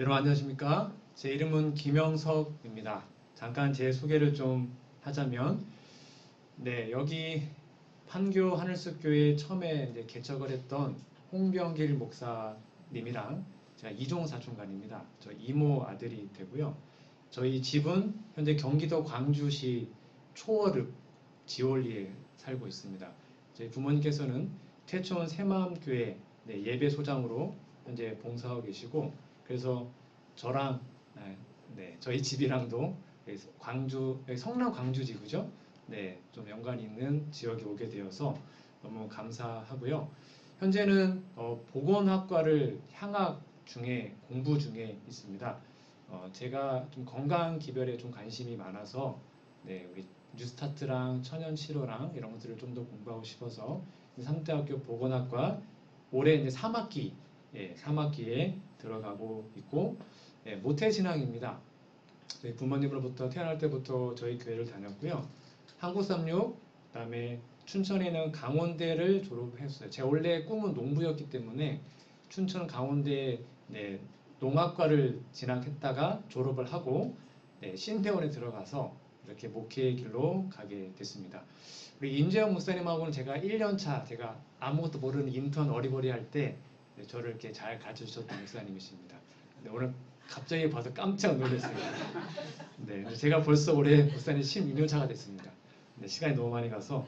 여러분 안녕하십니까? 제 이름은 김영석입니다. 잠깐 제 소개를 좀 하자면, 여기 판교 하늘숲교회 처음에 이제 개척을 했던 홍병길 목사님이랑 제가 이종 사촌간입니다. 저 이모 아들이 되고요. 저희 집은 현재 경기도 광주시 초월읍 지올리에 살고 있습니다. 저희 부모님께서는 태촌 새마음교회 예배소장으로 현재 봉사하고 계시고, 그래서 저랑 저희 집이랑도 광주 성남 광주 지구죠. 좀 연관이 있는 지역에 오게 되어서 너무 감사하고요. 현재는 보건학과를 향학 중에 공부 중에 있습니다. 제가 좀 건강 기별에 좀 관심이 많아서 우리 뉴스타트랑 천연치료랑 이런 것들을 좀 더 공부하고 싶어서 3대학교 보건학과 올해 이제 3학기 3학기에 들어가고 있고, 모태신앙입니다. 부모님으로부터 태어날 때부터 저희 교회를 다녔고요. 한국삼육, 그다음에 춘천에 있는 강원대를 졸업했어요. 제 원래 꿈은 농부였기 때문에 춘천 강원대 농학과를 진학했다가 졸업을 하고 신대원에 들어가서 이렇게 목회의 길로 가게 됐습니다. 우리 임재영 목사님하고는 제가 1년차, 제가 아무것도 모르는 인턴 어리버리 할 때 저를 이렇게 잘 가르쳐 주셨던 목사님이십니다. 오늘 갑자기 봐서 깜짝 놀랐어요. 제가 벌써 올해 목사님 16년차가 됐습니다. 시간이 너무 많이 가서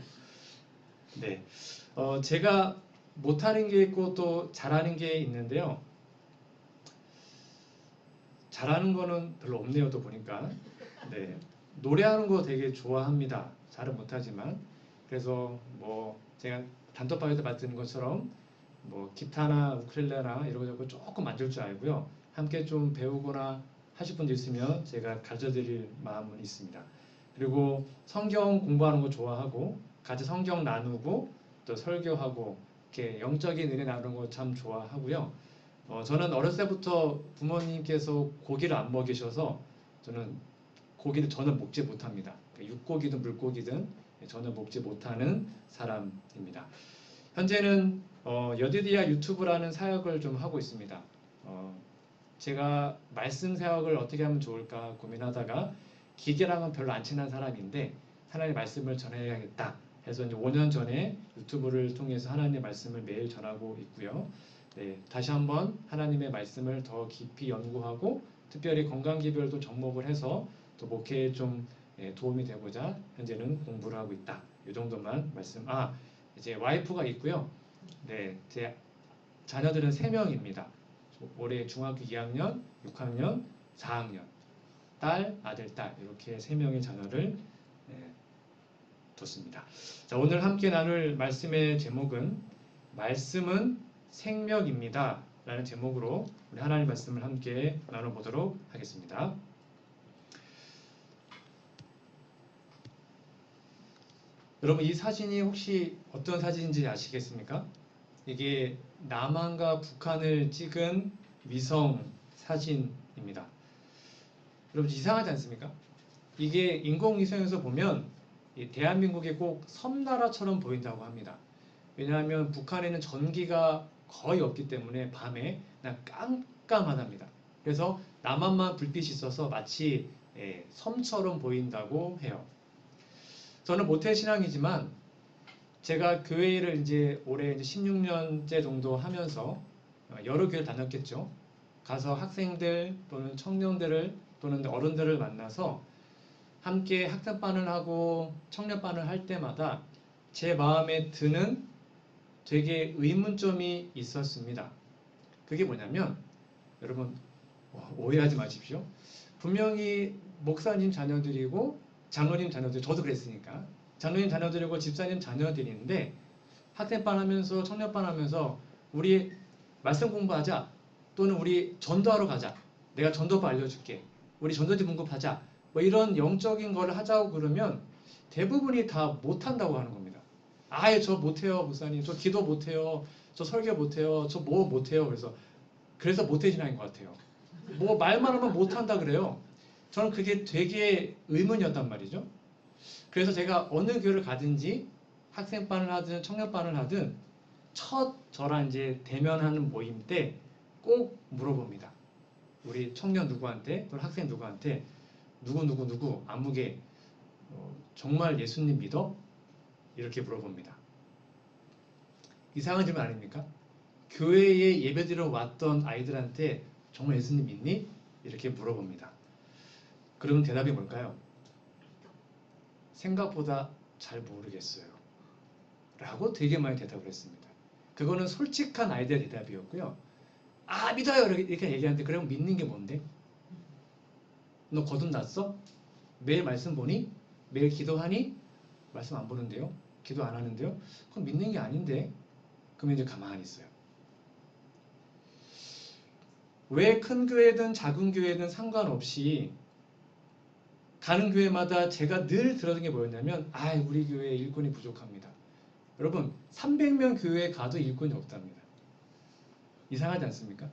제가 못하는 게 있고 또 잘하는 게 있는데요. 잘하는 거는 별로 없네요. 또 보니까 노래하는 거 되게 좋아합니다. 잘은 못하지만. 그래서 뭐 제가 단톡방에서 말씀드린 것처럼 뭐 기타나 우쿨렐레나 이런 거 조금 만질 줄 알고요. 함께 좀 배우거나 하실 분들 있으면 제가 가르쳐드릴 마음은 있습니다. 그리고 성경 공부하는 거 좋아하고 같이 성경 나누고 또 설교하고 이렇게 영적인 은혜 나누는 거 참 좋아하고요. 저는 어렸을 때부터 부모님께서 고기를 안 먹이셔서 저는 고기를 전혀 먹지 못합니다. 육고기든 물고기든 전혀 먹지 못하는 사람입니다. 현재는 여디디아 유튜브라는 사역을 좀 하고 있습니다. 제가 말씀 사역을 어떻게 하면 좋을까 고민하다가 기계랑은 별로 안 친한 사람인데 하나님의 말씀을 전해야겠다 해서 이제 5년 전에 유튜브를 통해서 하나님의 말씀을 매일 전하고 있고요. 다시 한번 하나님의 말씀을 더 깊이 연구하고 특별히 건강기별도 접목을 해서 또 목회에 좀 도움이 되고자 현재는 공부를 하고 있다. 이 정도만 말씀. 이제 와이프가 있고요. 제 자녀들은 3명입니다. 올해 중학교 2학년, 6학년, 4학년. 딸, 아들, 딸 이렇게 3명의 자녀를 뒀습니다. 자, 오늘 함께 나눌 말씀의 제목은 말씀은 생명입니다 라는 제목으로 우리 하나님 말씀을 함께 나눠보도록 하겠습니다. 여러분, 이 사진이 혹시 어떤 사진인지 아시겠습니까? 이게 남한과 북한을 찍은 위성 사진입니다. 여러분, 이상하지 않습니까? 이게 인공위성에서 보면 대한민국이 꼭 섬나라처럼 보인다고 합니다. 왜냐하면 북한에는 전기가 거의 없기 때문에 밤에 그냥 깜깜하답니다. 그래서 남한만 불빛이 있어서 마치 섬처럼 보인다고 해요. 저는 모태신앙이지만 제가 교회를 이제 올해 이제 16년째 정도 하면서 여러 교회를 다녔겠죠. 가서 학생들 또는 청년들을 또는 어른들을 만나서 함께 학습반을 하고 청년반을 할 때마다 제 마음에 드는 되게 의문점이 있었습니다. 그게 뭐냐면, 여러분 오해하지 마십시오. 분명히 목사님 자녀들이고 장로님 자녀들, 저도 그랬으니까 장로님 자녀들이고 집사님 자녀들인데 학생반 하면서 청년반 하면서 우리 말씀 공부하자, 또는 우리 전도하러 가자, 내가 전도법 알려줄게, 우리 전도지 공급하자, 뭐 이런 영적인 걸 하자고 그러면 대부분이 다 못한다고 하는 겁니다. 아예 저 못해요 목사님, 저 기도 못해요, 저 설교 못해요, 저 뭐 못해요. 그래서 모태신앙인 것 같아요. 뭐 말만 하면 못한다 그래요. 저는 그게 되게 의문이었단 말이죠. 그래서 제가 어느 교회를 가든지 학생반을 하든 청년반을 하든 첫 저랑 이제 대면하는 모임 때 꼭 물어봅니다. 우리 청년 누구한테 또는 학생 누구한테 누구 아무개 정말 예수님 믿어? 이렇게 물어봅니다. 이상한 질문 아닙니까? 교회에 예배드리러 왔던 아이들한테 정말 예수님 믿니? 이렇게 물어봅니다. 그러면 대답이 뭘까요? 생각보다 잘 모르겠어요. 라고 되게 많이 대답을 했습니다. 그거는 솔직한 아이들의 대답이었고요. 아, 믿어요! 이렇게 얘기하는데, 그러면 믿는 게 뭔데? 너 거듭났어? 매일 말씀 보니? 매일 기도하니? 말씀 안 보는데요? 기도 안 하는데요? 그건 믿는 게 아닌데? 그러면 이제 가만히 있어요. 왜 큰 교회든 작은 교회든 상관없이 가는 교회마다 제가 늘 들었던 게 뭐였냐면, 아, 우리 교회 일꾼이 부족합니다. 여러분, 300명 교회에 가도 일꾼이 없답니다. 이상하지 않습니까?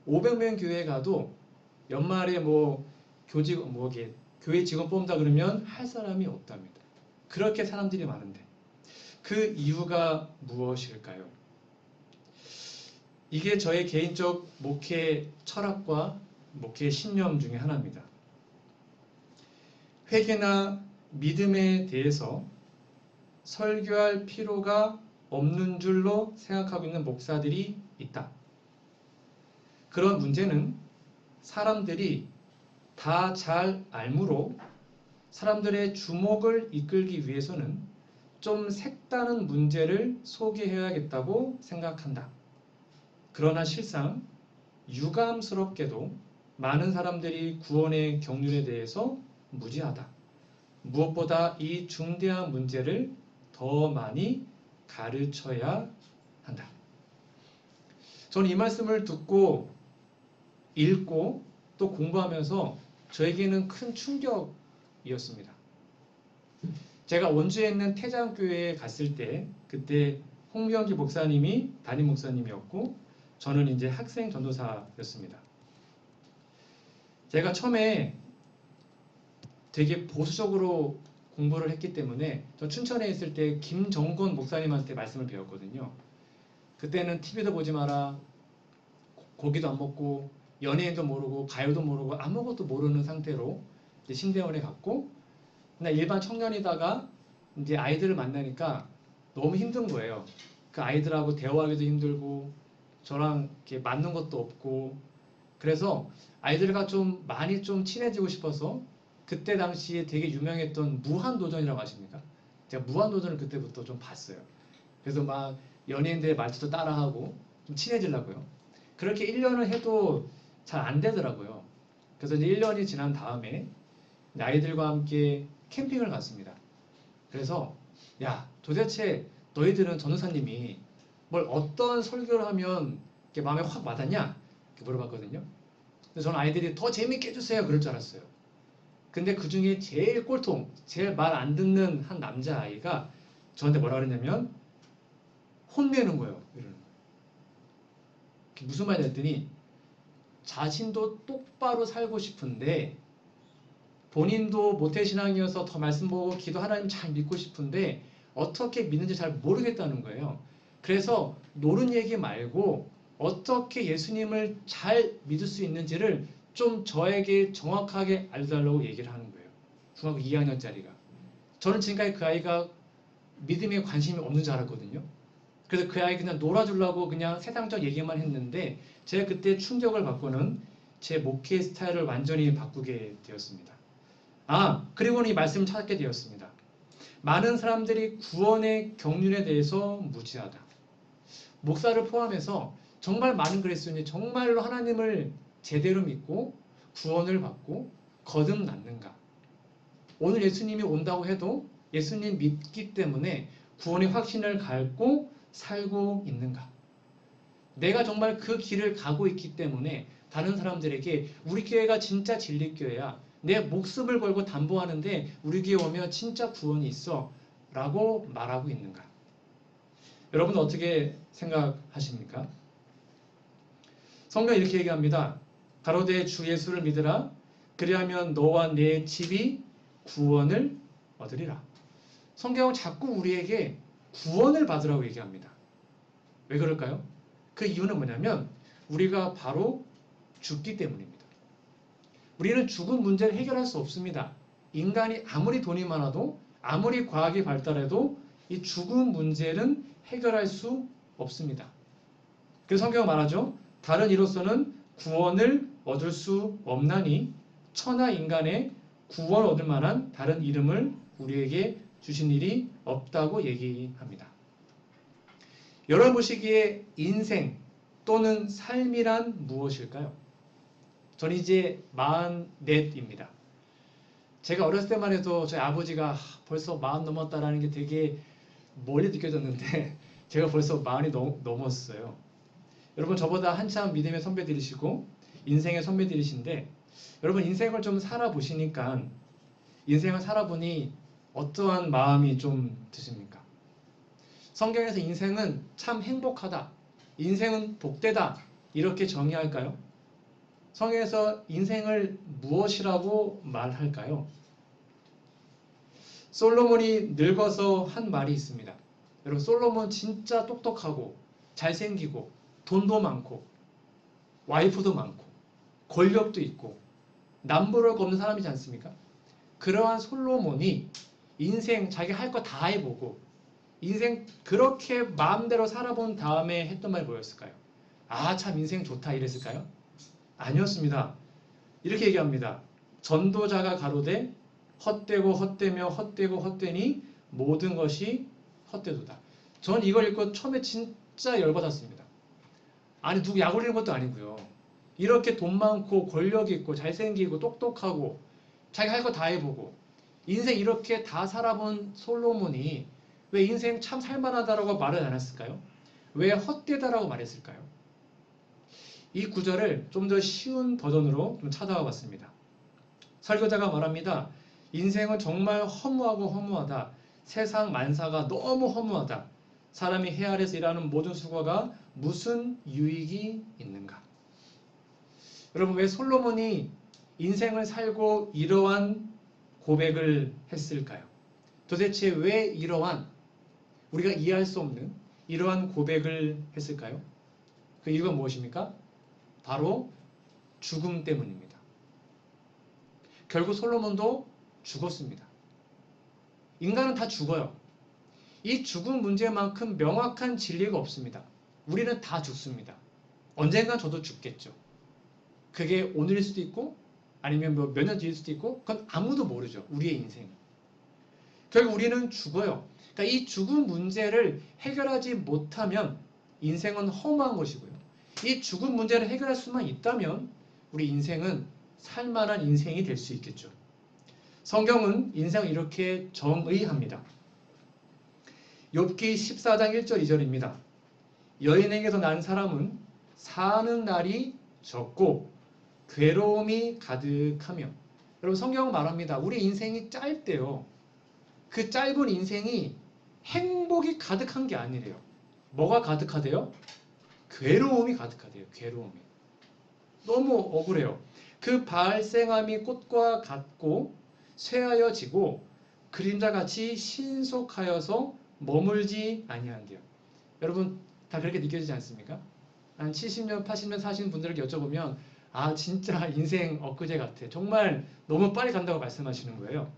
500명 교회에 가도 연말에 교회 직원 뽑는다 그러면 할 사람이 없답니다. 그렇게 사람들이 많은데 그 이유가 무엇일까요? 이게 저의 개인적 목회 철학과 목회 신념 중에 하나입니다. 회개나 믿음에 대해서 설교할 필요가 없는 줄로 생각하고 있는 목사들이 있다. 그런 문제는 사람들이 다 잘 알므로 사람들의 주목을 이끌기 위해서는 좀 색다른 문제를 소개해야겠다고 생각한다. 그러나 실상 유감스럽게도 많은 사람들이 구원의 경륜에 대해서 무지하다. 무엇보다 이 중대한 문제를 더 많이 가르쳐야 한다. 저는 이 말씀을 듣고 읽고 또 공부하면서 저에게는 큰 충격이었습니다. 제가 원주에 있는 태장교회에 갔을 때 그때 홍명기 목사님이 담임 목사님이었고 저는 이제 학생 전도사였습니다. 제가 처음에 되게 보수적으로 공부를 했기 때문에 저 춘천에 있을 때 김정건 목사님한테 말씀을 배웠거든요. 그때는 TV도 보지 마라, 고기도 안 먹고 연예인도 모르고 가요도 모르고 아무것도 모르는 상태로 이제 신대원에 갔고, 그냥 일반 청년이다가 이제 아이들을 만나니까 너무 힘든 거예요. 그 아이들하고 대화하기도 힘들고 저랑 이렇게 맞는 것도 없고, 그래서 아이들과 좀 많이 좀 친해지고 싶어서 그때 당시에 되게 유명했던 무한도전이라고 아십니까? 제가 무한도전을 그때부터 좀 봤어요. 그래서 막 연예인들의 말투도 따라하고 좀 친해지려고요. 그렇게 1년을 해도 잘 안 되더라고요. 그래서 이제 1년이 지난 다음에 아이들과 함께 캠핑을 갔습니다. 그래서 야, 도대체 너희들은 전도사님이 뭘 어떤 설교를 하면 이렇게 마음에 확 와닿냐? 이렇게 물어봤거든요. 그래서 저는 아이들이 더 재밌게 해주세요 그럴 줄 알았어요. 근데 그 중에 제일 꼴통, 제일 말 안 듣는 한 남자아이가 저한테 뭐라 그랬냐면 혼내는 거예요. 이러는 거예요. 무슨 말이냐 했더니 자신도 똑바로 살고 싶은데 본인도 모태신앙이어서 더 말씀 보고 기도 하나님 잘 믿고 싶은데 어떻게 믿는지 잘 모르겠다는 거예요. 그래서 노는 얘기 말고 어떻게 예수님을 잘 믿을 수 있는지를 좀 저에게 정확하게 알려달라고 얘기를 하는 거예요. 중학교 2학년짜리가. 저는 지금까지 그 아이가 믿음에 관심이 없는 줄 알았거든요. 그래서 그 아이 그냥 놀아주려고 그냥 세상적 얘기만 했는데 제가 그때 충격을 받고는 제 목회 스타일을 완전히 바꾸게 되었습니다. 그리고는 이 말씀을 찾게 되었습니다. 많은 사람들이 구원의 경륜에 대해서 무지하다. 목사를 포함해서 정말 많은 그리스도인이 정말로 하나님을 제대로 믿고 구원을 받고 거듭났는가? 오늘 예수님이 온다고 해도 예수님 믿기 때문에 구원의 확신을 갖고 살고 있는가? 내가 정말 그 길을 가고 있기 때문에 다른 사람들에게 우리 교회가 진짜 진리교회야. 내 목숨을 걸고 담보하는데 우리 교회 오면 진짜 구원이 있어. 라고 말하고 있는가? 여러분 어떻게 생각하십니까? 성경이 이렇게 얘기합니다. 가로되 주 예수를 믿으라. 그리하면 너와 내 집이 구원을 얻으리라. 성경은 자꾸 우리에게 구원을 받으라고 얘기합니다. 왜 그럴까요? 그 이유는 뭐냐면 우리가 바로 죽기 때문입니다. 우리는 죽음 문제를 해결할 수 없습니다. 인간이 아무리 돈이 많아도 아무리 과학이 발달해도 이 죽음 문제는 해결할 수 없습니다. 그래서 성경은 말하죠. 다른 이로서는 구원을 얻을 수 없나니 천하 인간의 구원 얻을 만한 다른 이름을 우리에게 주신 일이 없다고 얘기합니다. 여러분 보시기에 인생 또는 삶이란 무엇일까요? 저는 이제 44입니다. 제가 어렸을 때만 해도 저희 아버지가 벌써 40 넘었다라는 게 되게 멀리 느껴졌는데 제가 벌써 40이 넘었어요. 여러분 저보다 한참 믿음의 선배들이시고 인생의 선배들이신데 여러분 인생을 좀 살아보시니까 인생을 살아보니 어떠한 마음이 좀 드십니까? 성경에서 인생은 참 행복하다, 인생은 복되다 이렇게 정의할까요? 성경에서 인생을 무엇이라고 말할까요? 솔로몬이 늙어서 한 말이 있습니다. 여러분 솔로몬 진짜 똑똑하고 잘생기고 돈도 많고 와이프도 많고 권력도 있고 남부를 걷는 사람이지 않습니까? 그러한 솔로몬이 인생 자기 할 거 다 해보고 인생 그렇게 마음대로 살아본 다음에 했던 말이 뭐였을까요? 아, 참 인생 좋다 이랬을까요? 아니었습니다. 이렇게 얘기합니다. 전도자가 가로되 헛되고 헛되며 헛되고 헛되니 모든 것이 헛되도다. 전 이걸 읽고 처음에 진짜 열받았습니다. 아니 누구 약 올리는 것도 아니고요. 이렇게 돈 많고 권력 있고 잘생기고 똑똑하고 자기 할 거 다 해보고 인생 이렇게 다 살아본 솔로몬이 왜 인생 참 살만하다라고 말을 안 했을까요? 왜 헛되다라고 말했을까요? 이 구절을 좀 더 쉬운 버전으로 좀 찾아와 봤습니다. 설교자가 말합니다. 인생은 정말 허무하고 허무하다. 세상 만사가 너무 허무하다. 사람이 해 아래서 일하는 모든 수고가 무슨 유익이 있는가? 여러분 왜 솔로몬이 인생을 살고 이러한 고백을 했을까요? 도대체 왜 이러한 우리가 이해할 수 없는 이러한 고백을 했을까요? 그 이유가 무엇입니까? 바로 죽음 때문입니다. 결국 솔로몬도 죽었습니다. 인간은 다 죽어요. 이 죽음 문제만큼 명확한 진리가 없습니다. 우리는 다 죽습니다. 언젠간 저도 죽겠죠. 그게 오늘일 수도 있고 아니면 몇 년 뒤일 수도 있고 그건 아무도 모르죠. 우리의 인생. 결국 우리는 죽어요. 그러니까 이 죽음 문제를 해결하지 못하면 인생은 허무한 것이고요. 이 죽음 문제를 해결할 수만 있다면 우리 인생은 살만한 인생이 될 수 있겠죠. 성경은 인생을 이렇게 정의합니다. 욥기 14장 1절 2절입니다. 여인에게서 난 사람은 사는 날이 적고 괴로움이 가득하며. 여러분 성경은 말합니다. 우리 인생이 짧대요. 그 짧은 인생이 행복이 가득한 게 아니래요. 뭐가 가득하대요? 괴로움이 가득하대요. 괴로움이. 너무 억울해요. 그 발생함이 꽃과 같고 쇠하여 지고 그림자같이 신속하여서 머물지 아니한대요. 여러분 다 그렇게 느껴지지 않습니까? 한 70년, 80년 사시는 분들에게 여쭤보면 아 진짜 인생 엊그제 같아. 정말 너무 빨리 간다고 말씀하시는 거예요.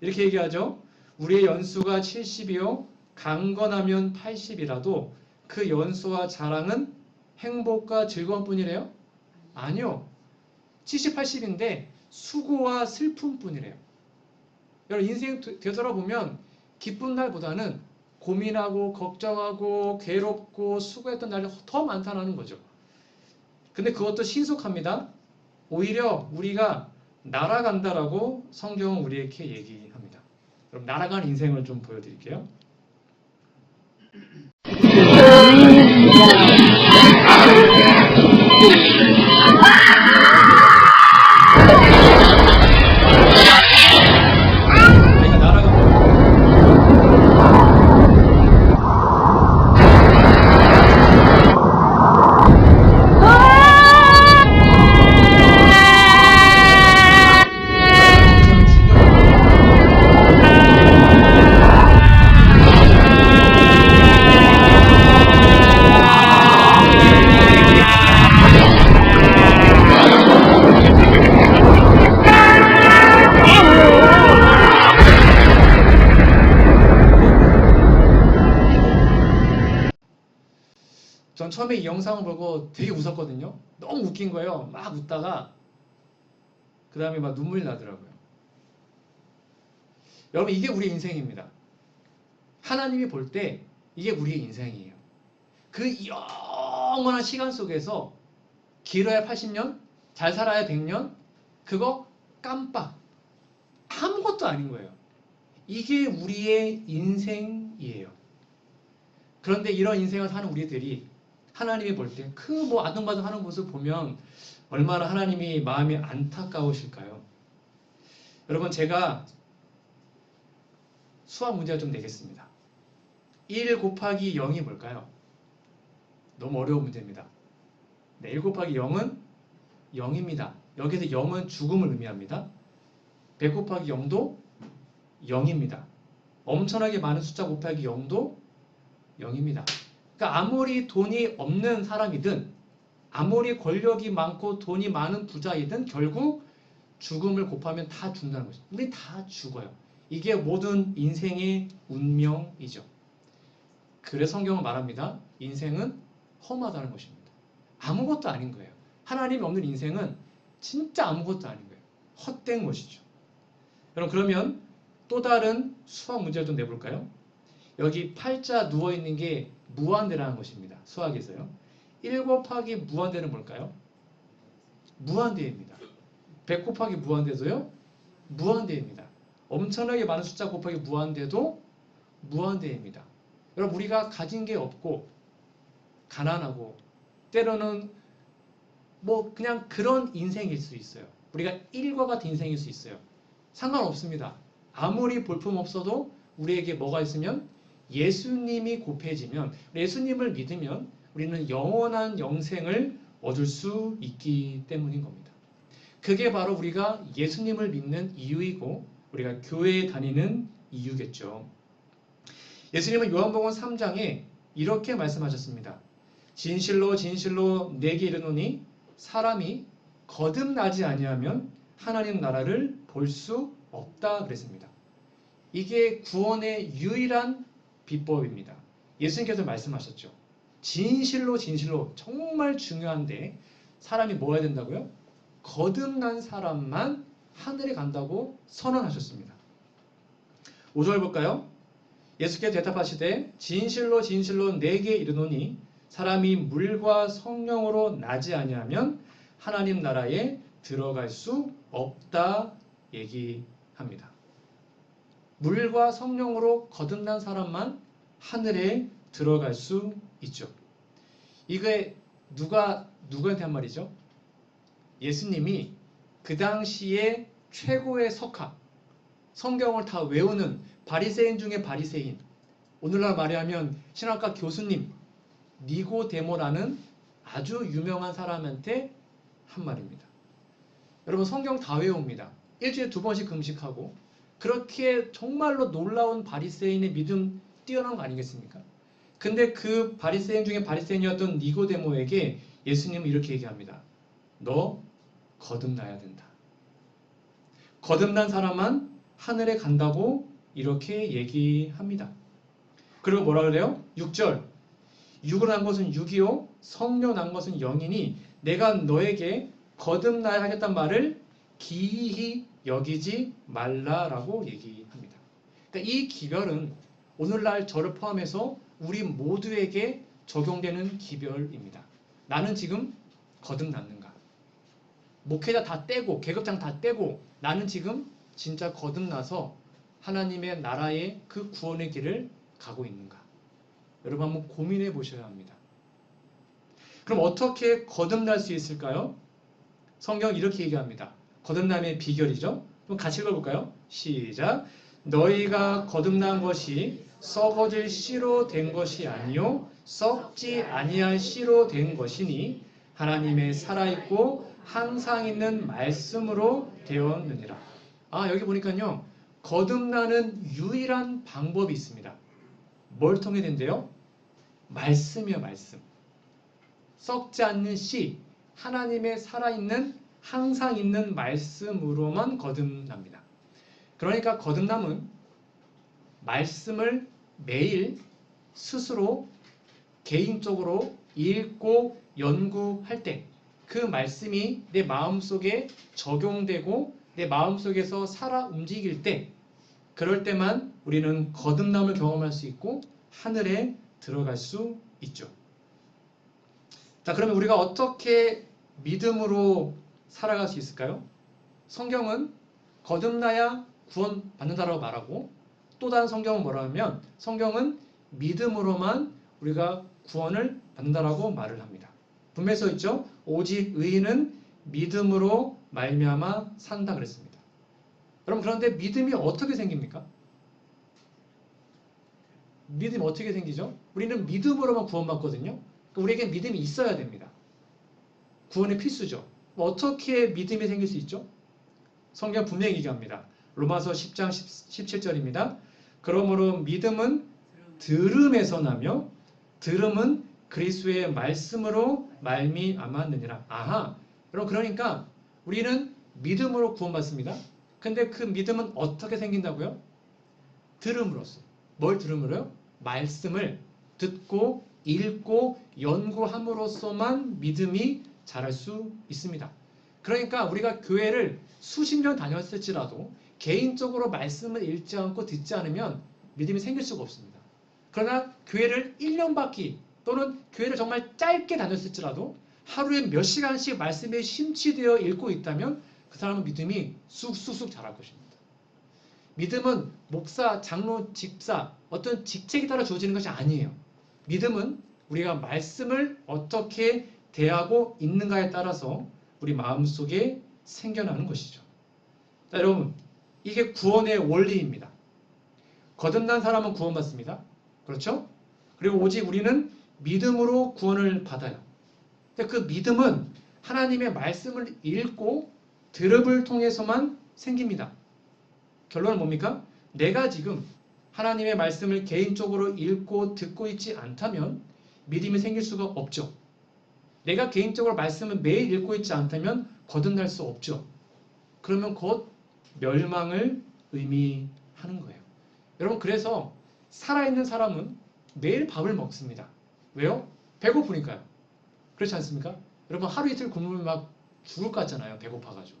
이렇게 얘기하죠. 우리의 연수가 70이요. 강건하면 80이라도 그 연수와 자랑은 행복과 즐거움뿐이래요? 아니요. 70, 80인데 수고와 슬픔뿐이래요. 여러분 인생 되돌아보면 기쁜 날보다는 고민하고 걱정하고 괴롭고 수고했던 날이 더 많다는 거죠. 근데 그것도 신속합니다. 오히려 우리가 날아간다라고 성경은 우리에게 얘기합니다. 그럼 날아간 인생을 좀 보여드릴게요. 처음에 이 영상을 보고 되게 웃었거든요. 너무 웃긴 거예요. 막 웃다가 그 다음에 막 눈물이 나더라고요. 여러분, 이게 우리 인생입니다. 하나님이 볼 때 이게 우리의 인생이에요. 그 영원한 시간 속에서 길어야 80년, 잘 살아야 100년, 그거 깜빡 아무것도 아닌 거예요. 이게 우리의 인생이에요. 그런데 이런 인생을 사는 우리들이 하나님이 볼 때 그 뭐 아둥바둥 하는 모습 보면 얼마나 하나님이 마음이 안타까우실까요? 여러분, 제가 수학 문제를 좀 내겠습니다. 1 곱하기 0이 뭘까요? 너무 어려운 문제입니다. 네, 1 곱하기 0은 0입니다. 여기서 0은 죽음을 의미합니다. 100 곱하기 0도 0입니다. 엄청나게 많은 숫자 곱하기 0도 0입니다. 그러니까 아무리 돈이 없는 사람이든 아무리 권력이 많고 돈이 많은 부자이든 결국 죽음을 곱하면 다 죽는다는 것이죠. 우리 다 죽어요. 이게 모든 인생의 운명이죠. 그래서 성경은 말합니다. 인생은 험하다는 것입니다. 아무것도 아닌 거예요. 하나님이 없는 인생은 진짜 아무것도 아닌 거예요. 헛된 것이죠. 여러분, 그러면 또 다른 수학 문제를 좀 내볼까요? 여기 팔자 누워있는 게 무한대라는 것입니다. 수학에서요. 1 곱하기 무한대는 뭘까요? 무한대입니다. 100 곱하기 무한대도요? 무한대입니다. 엄청나게 많은 숫자 곱하기 무한대도 무한대입니다. 여러분, 우리가 가진 게 없고 가난하고 때로는 뭐 그냥 그런 인생일 수 있어요. 우리가 일과 같은 인생일 수 있어요. 상관없습니다. 아무리 볼품없어도 우리에게 뭐가 있으면 예수님이 곱해지면, 예수님을 믿으면 우리는 영원한 영생을 얻을 수 있기 때문인 겁니다. 그게 바로 우리가 예수님을 믿는 이유이고 우리가 교회에 다니는 이유겠죠. 예수님은 요한복음 3장에 이렇게 말씀하셨습니다. 진실로 진실로 내게 이르노니 사람이 거듭나지 아니하면 하나님 나라를 볼 수 없다 그랬습니다. 이게 구원의 유일한 비법입니다. 예수님께서 말씀하셨죠. 진실로 진실로 정말 중요한데 사람이 뭐 해야 된다고요? 거듭난 사람만 하늘에 간다고 선언하셨습니다. 5절 볼까요? 예수께서 대답하시되 진실로 진실로 내게 이르노니 사람이 물과 성령으로 나지 아니하면 하나님 나라에 들어갈 수 없다 얘기합니다. 물과 성령으로 거듭난 사람만 하늘에 들어갈 수 있죠. 이게 누구한테 한 말이죠? 예수님이 그 당시에 최고의 석학, 성경을 다 외우는 바리새인 중에 바리새인, 오늘날 말하면 신학과 교수님 니고데모라는 아주 유명한 사람한테 한 말입니다. 여러분, 성경 다 외웁니다. 일주일에 2번씩 금식하고 그렇게 정말로 놀라운 바리새인의 믿음 뛰어난 거 아니겠습니까? 근데 그 바리새인 중에 바리새인이었던 니고데모에게 예수님은 이렇게 얘기합니다. 너 거듭나야 된다. 거듭난 사람만 하늘에 간다고 이렇게 얘기합니다. 그리고 뭐라 그래요? 6절. 육으로 난 것은 육이요 성령 난 것은 영이니 내가 너에게 거듭나야 하겠단 말을 기이히 여기지 말라라고 얘기합니다. 그러니까 이 기별은 오늘날 저를 포함해서 우리 모두에게 적용되는 기별입니다. 나는 지금 거듭났는가? 목회자 다 떼고 계급장 다 떼고 나는 지금 진짜 거듭나서 하나님의 나라의 그 구원의 길을 가고 있는가? 여러분 한번 고민해 보셔야 합니다. 그럼 어떻게 거듭날 수 있을까요? 성경 이렇게 얘기합니다. 거듭남의 비결이죠. 그럼 같이 읽어볼까요? 시작. 너희가 거듭난 것이 썩어질 씨로 된 것이 아니요 썩지 아니할 씨로 된 것이니 하나님의 살아있고 항상 있는 말씀으로 되었느니라. 여기 보니까요. 거듭나는 유일한 방법이 있습니다. 뭘 통해 된대요? 말씀이요, 말씀. 썩지 않는 씨, 하나님의 살아있는 항상 있는 말씀으로만 거듭납니다. 그러니까 거듭남은 말씀을 매일 스스로 개인적으로 읽고 연구할 때 그 말씀이 내 마음속에 적용되고 내 마음속에서 살아 움직일 때 그럴 때만 우리는 거듭남을 경험할 수 있고 하늘에 들어갈 수 있죠. 자, 그러면 우리가 어떻게 믿음으로 살아갈 수 있을까요? 성경은 거듭나야 구원받는다라고 말하고 또 다른 성경은 뭐라 하면 성경은 믿음으로만 우리가 구원을 받는다라고 말을 합니다. 분명히 써 있죠. 오직 의인은 믿음으로 말미암아 산다 그랬습니다. 여러분 그런데 믿음이 어떻게 생깁니까? 믿음이 어떻게 생기죠? 우리는 믿음으로만 구원받거든요. 우리에게 믿음이 있어야 됩니다. 구원의 필수죠. 어떻게 믿음이 생길 수 있죠? 성경 분명히 얘기합니다. 로마서 10장 17절입니다. 그러므로 믿음은 들음에서 나며 들음은 그리스도의 말씀으로 말미암았느니라. 아하. 여러분 그러니까 우리는 믿음으로 구원받습니다. 근데 그 믿음은 어떻게 생긴다고요? 들음으로써. 뭘 들음으로요? 말씀을 듣고 읽고 연구함으로써만 믿음이 자랄 수 있습니다. 그러니까 우리가 교회를 수십 년 다녔을지라도 개인적으로 말씀을 읽지 않고 듣지 않으면 믿음이 생길 수가 없습니다. 그러나 교회를 1년밖에 또는 교회를 정말 짧게 다녔을지라도 하루에 몇 시간씩 말씀에 심취되어 읽고 있다면 그 사람은 믿음이 쑥쑥쑥 자랄 것입니다. 믿음은 목사, 장로, 집사 어떤 직책에 따라 주어지는 것이 아니에요. 믿음은 우리가 말씀을 어떻게 대하고 있는가에 따라서 우리 마음속에 생겨나는 것이죠. 자, 여러분 이게 구원의 원리입니다. 거듭난 사람은 구원받습니다. 그렇죠? 그리고 오직 우리는 믿음으로 구원을 받아요. 근데 그 믿음은 하나님의 말씀을 읽고 들음을 통해서만 생깁니다. 결론은 뭡니까? 내가 지금 하나님의 말씀을 개인적으로 읽고 듣고 있지 않다면 믿음이 생길 수가 없죠. 내가 개인적으로 말씀을 매일 읽고 있지 않다면 거듭날 수 없죠. 그러면 곧 멸망을 의미하는 거예요. 여러분 그래서 살아있는 사람은 매일 밥을 먹습니다. 왜요? 배고프니까요. 그렇지 않습니까? 여러분 하루 이틀 굶으면 막 죽을 것 같잖아요. 배고파가지고.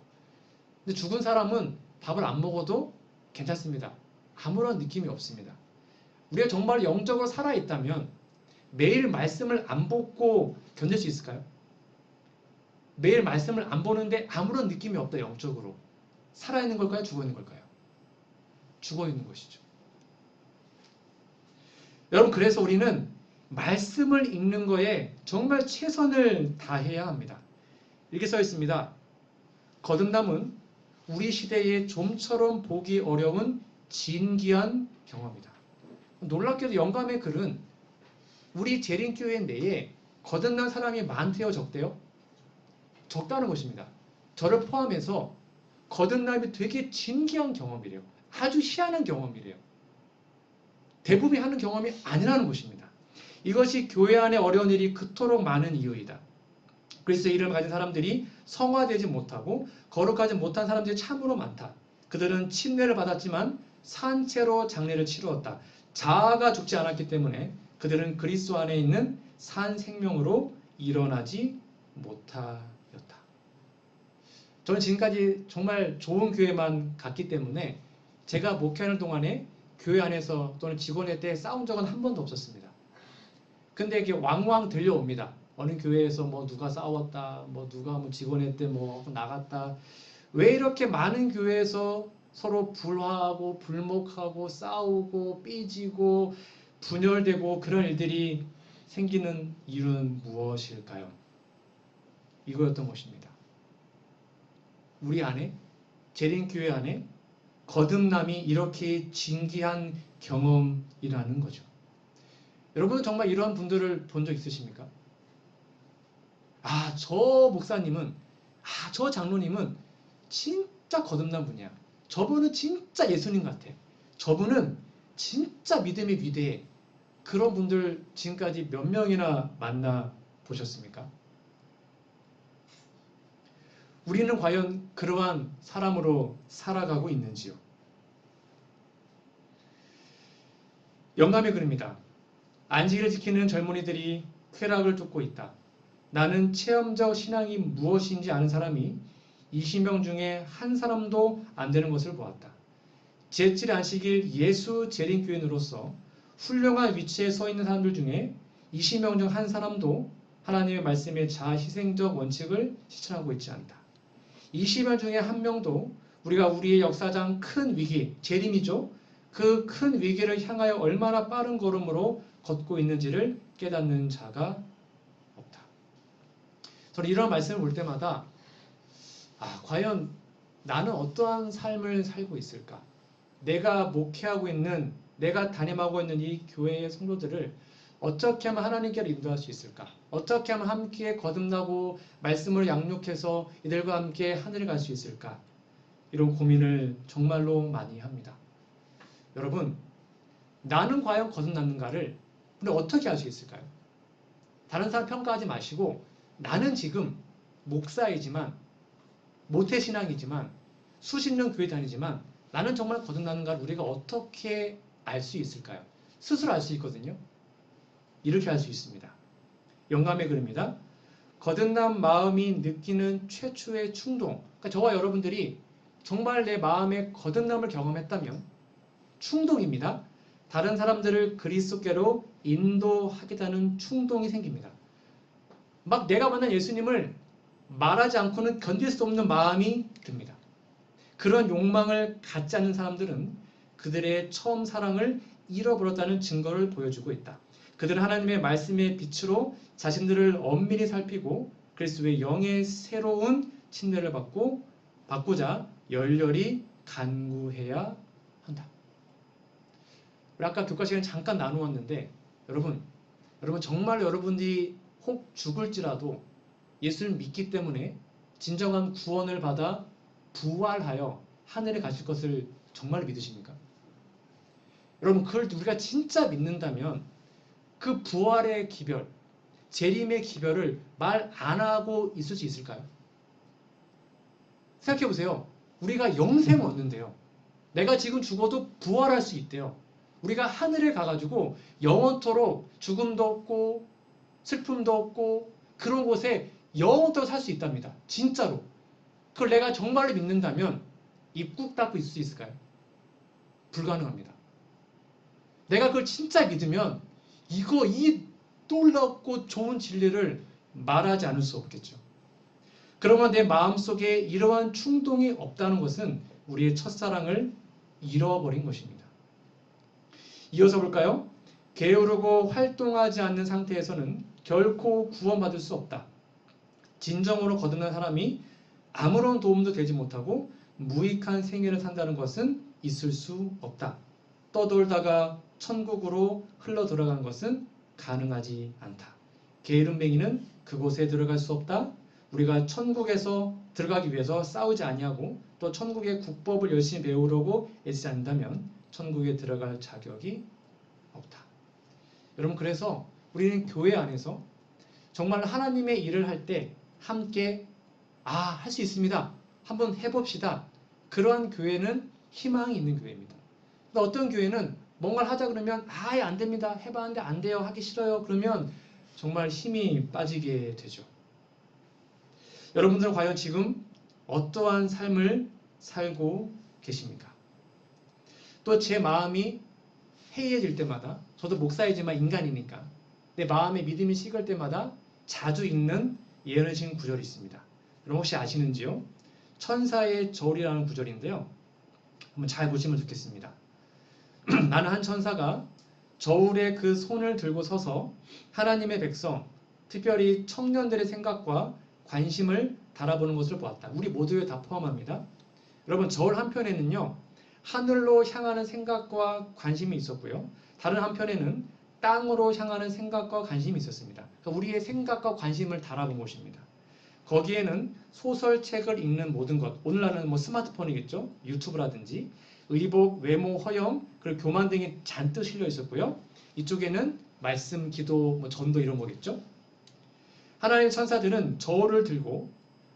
근데 죽은 사람은 밥을 안 먹어도 괜찮습니다. 아무런 느낌이 없습니다. 우리가 정말 영적으로 살아있다면 매일 말씀을 안 보고 견딜 수 있을까요? 매일 말씀을 안 보는데 아무런 느낌이 없다 영적으로. 살아있는 걸까요? 죽어있는 걸까요? 죽어있는 것이죠. 여러분 그래서 우리는 말씀을 읽는 거에 정말 최선을 다해야 합니다. 이렇게 써 있습니다. 거듭남은 우리 시대에 좀처럼 보기 어려운 진귀한 경험이다. 놀랍게도 영감의 글은 우리 재림교회 내에 거듭난 사람이 많대요, 적대요? 적다는 것입니다. 저를 포함해서 거듭남이 되게 진귀한 경험이래요. 아주 희한한 경험이래요. 대부분이 하는 경험이 아니라는 것입니다. 이것이 교회 안에 어려운 일이 그토록 많은 이유이다. 그리스도의 이름을 가진 사람들이 성화되지 못하고 거룩하지 못한 사람들이 참으로 많다. 그들은 침례를 받았지만 산채로 장례를 치루었다. 자아가 죽지 않았기 때문에 그들은 그리스도 안에 있는 산 생명으로 일어나지 못하였다. 저는 지금까지 정말 좋은 교회만 갔기 때문에 제가 목회하는 동안에 교회 안에서 또는 직원회 때 싸운 적은 한 번도 없었습니다. 근데 이게 왕왕 들려옵니다. 어느 교회에서 뭐 누가 싸웠다, 뭐 누가 뭐 직원회 때 뭐 나갔다. 왜 이렇게 많은 교회에서 서로 불화하고 불목하고 싸우고 삐지고 분열되고 그런 일들이 생기는 이유는 무엇일까요? 이거였던 것입니다. 우리 안에, 재림교회 안에 거듭남이 이렇게 진귀한 경험이라는 거죠. 여러분은 정말 이러한 분들을 본 적 있으십니까? 아, 저 목사님은, 저 장로님은 진짜 거듭난 분이야. 저분은 진짜 예수님 같아. 저분은 진짜 믿음이 위대해. 그런 분들 지금까지 몇 명이나 만나 보셨습니까? 우리는 과연 그러한 사람으로 살아가고 있는지요? 영감의 글입니다. 안식일을 지키는 젊은이들이 쾌락을 쫓고 있다. 나는 체험적 신앙이 무엇인지 아는 사람이 20명 중에 한 사람도 안 되는 것을 보았다. 제7 안식일 예수 재림교인으로서 훌륭한 위치에 서 있는 사람들 중에 20명 중 한 사람도 하나님의 말씀의 자아희생적 원칙을 실천하고 있지 않다. 20명 중에 한 명도 우리가 우리의 역사상 큰 위기, 재림이죠. 그 큰 위기를 향하여 얼마나 빠른 걸음으로 걷고 있는지를 깨닫는 자가 없다. 저는 이런 말씀을 볼 때마다 과연 나는 어떠한 삶을 살고 있을까? 내가 목회하고 있는, 내가 담임하고 있는 이 교회의 성도들을 어떻게 하면 하나님께로 인도할 수 있을까? 어떻게 하면 함께 거듭나고 말씀을 양육해서 이들과 함께 하늘에 갈 수 있을까? 이런 고민을 정말로 많이 합니다. 여러분, 나는 과연 거듭났는가를 우리 어떻게 알 수 있을까요? 다른 사람 평가하지 마시고 나는 지금 목사이지만 모태신앙이지만 수십 년 교회 다니지만 나는 정말 거듭났는가를 우리가 어떻게 알 수 있을까요? 스스로 알 수 있거든요. 이렇게 할 수 있습니다. 영감의 글입니다. 거듭난 마음이 느끼는 최초의 충동. 그러니까 저와 여러분들이 정말 내 마음의 거듭남을 경험했다면 충동입니다. 다른 사람들을 그리스도께로 인도하겠다는 충동이 생깁니다. 막 내가 만난 예수님을 말하지 않고는 견딜 수 없는 마음이 듭니다. 그런 욕망을 갖지 않는 사람들은 그들의 처음 사랑을 잃어버렸다는 증거를 보여주고 있다. 그들은 하나님의 말씀의 빛으로 자신들을 엄밀히 살피고 그리스도의 영의 새로운 침례를 받고자 열렬히 간구해야 한다. 우리 아까 교과 시간에 잠깐 나누었는데 여러분 정말 여러분들이 혹 죽을지라도 예수를 믿기 때문에 진정한 구원을 받아 부활하여 하늘에 가실 것을 정말 믿으십니까? 여러분 그걸 우리가 진짜 믿는다면 그 부활의 기별, 재림의 기별을 말 안 하고 있을 수 있을까요? 생각해 보세요. 우리가 영생을 얻는데요. 내가 지금 죽어도 부활할 수 있대요. 우리가 하늘에 가가지고 영원토록 죽음도 없고 슬픔도 없고 그런 곳에 영원토록 살 수 있답니다. 진짜로. 그걸 내가 정말로 믿는다면 입 꾹 닫고 있을 수 있을까요? 불가능합니다. 내가 그걸 진짜 믿으면 이 놀랍고 좋은 진리를 말하지 않을 수 없겠죠. 그러면 내 마음속에 이러한 충동이 없다는 것은 우리의 첫사랑을 잃어버린 것입니다. 이어서 볼까요? 게으르고 활동하지 않는 상태에서는 결코 구원받을 수 없다. 진정으로 거듭난 사람이 아무런 도움도 되지 못하고 무익한 생애를 산다는 것은 있을 수 없다. 떠돌다가 천국으로 흘러 들어간 것은 가능하지 않다. 게으름뱅이는 그곳에 들어갈 수 없다. 우리가 천국에서 들어가기 위해서 싸우지 아니하고 또 천국의 국법을 열심히 배우려고 애쓰지 않는다면 천국에 들어갈 자격이 없다. 여러분 그래서 우리는 교회 안에서 정말 하나님의 일을 할 때 함께 할 수 있습니다. 한번 해봅시다. 그러한 교회는 희망이 있는 교회입니다. 근데 어떤 교회는 뭔가를 하자 그러면 아예 안 됩니다. 해봤는데 안 돼요. 하기 싫어요. 그러면 정말 힘이 빠지게 되죠. 여러분들은 과연 지금 어떠한 삶을 살고 계십니까? 또 제 마음이 해이해질 때마다 저도 목사이지만 인간이니까 내 마음의 믿음이 식을 때마다 자주 읽는 예언의 구절이 있습니다. 여러분 혹시 아시는지요? 천사의 절이라는 구절인데요. 한번 잘 보시면 좋겠습니다. 나는 한 천사가 저울에 그 손을 들고 서서 하나님의 백성, 특별히 청년들의 생각과 관심을 달아보는 것을 보았다. 우리 모두에 다 포함합니다. 여러분 저울 한편에는요. 하늘로 향하는 생각과 관심이 있었고요. 다른 한편에는 땅으로 향하는 생각과 관심이 있었습니다. 그러니까 우리의 생각과 관심을 달아본 것입니다. 거기에는 소설책을 읽는 모든 것, 오늘날은 스마트폰이겠죠. 유튜브라든지 의복, 외모, 허영, 그리고 교만 등이 잔뜩 실려 있었고요. 이쪽에는 말씀, 기도, 전도 이런 거겠죠. 하나님의 천사들은 저울을 들고